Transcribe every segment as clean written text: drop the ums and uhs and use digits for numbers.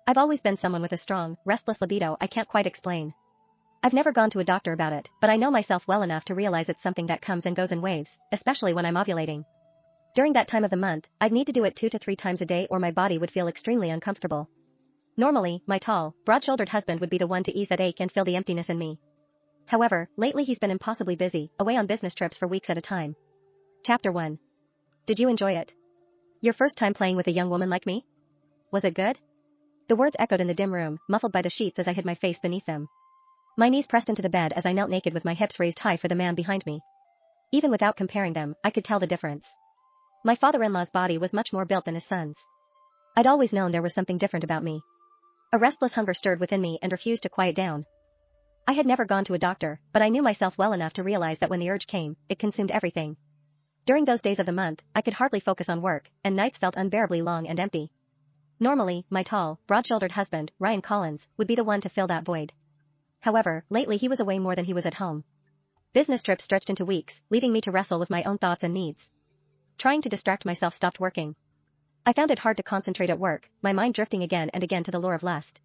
I've always been someone with a strong, restless libido I can't quite explain. I've never gone to a doctor about it, but I know myself well enough to realize it's something that comes and goes in waves, especially when I'm ovulating. During that time of the month, I'd need to do it 2 to 3 times a day or my body would feel extremely uncomfortable. Normally, my tall, broad-shouldered husband would be the one to ease that ache and fill the emptiness in me. However, lately he's been impossibly busy, away on business trips for weeks at a time. Chapter 1. Did you enjoy it? Your first time playing with a young woman like me? Was it good? The words echoed in the dim room, muffled by the sheets as I hid my face beneath them. My knees pressed into the bed as I knelt naked with my hips raised high for the man behind me. Even without comparing them, I could tell the difference. My father-in-law's body was much more built than his son's. I'd always known there was something different about me. A restless hunger stirred within me and refused to quiet down. I had never gone to a doctor, but I knew myself well enough to realize that when the urge came, it consumed everything. During those days of the month, I could hardly focus on work, and nights felt unbearably long and empty. Normally, my tall, broad-shouldered husband, Ryan Collins, would be the one to fill that void. However, lately he was away more than he was at home. Business trips stretched into weeks, leaving me to wrestle with my own thoughts and needs. Trying to distract myself stopped working. I found it hard to concentrate at work, my mind drifting again and again to the lure of lust.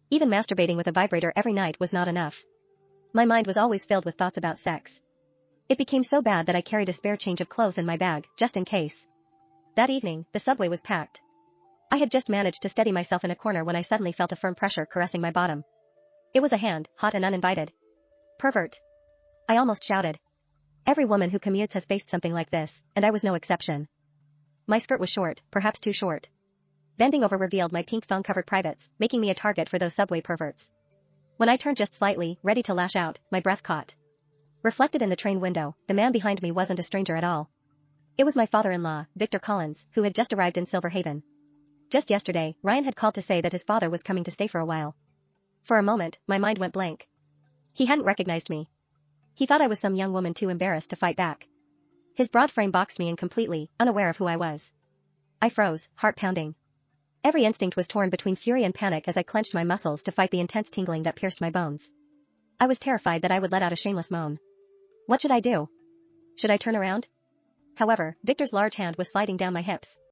Even masturbating with a vibrator every night was not enough. My mind was always filled with thoughts about sex. It became so bad that I carried a spare change of clothes in my bag, just in case. That evening, the subway was packed. I had just managed to steady myself in a corner when I suddenly felt a firm pressure caressing my bottom. It was a hand, hot and uninvited. Pervert. I almost shouted. Every woman who commutes has faced something like this, and I was no exception. My skirt was short, perhaps too short. Bending over revealed my pink thong-covered privates, making me a target for those subway perverts. When I turned just slightly, ready to lash out, my breath caught. Reflected in the train window, the man behind me wasn't a stranger at all. It was my father-in-law, Victor Collins, who had just arrived in Silver Haven. Just yesterday, Ryan had called to say that his father was coming to stay for a while. For a moment, my mind went blank. He hadn't recognized me. He thought I was some young woman too embarrassed to fight back. His broad frame boxed me in completely, unaware of who I was. I froze, heart pounding. Every instinct was torn between fury and panic as I clenched my muscles to fight the intense tingling that pierced my bones. I was terrified that I would let out a shameless moan. What should I do? Should I turn around? However, Victor's large hand was sliding down my hips.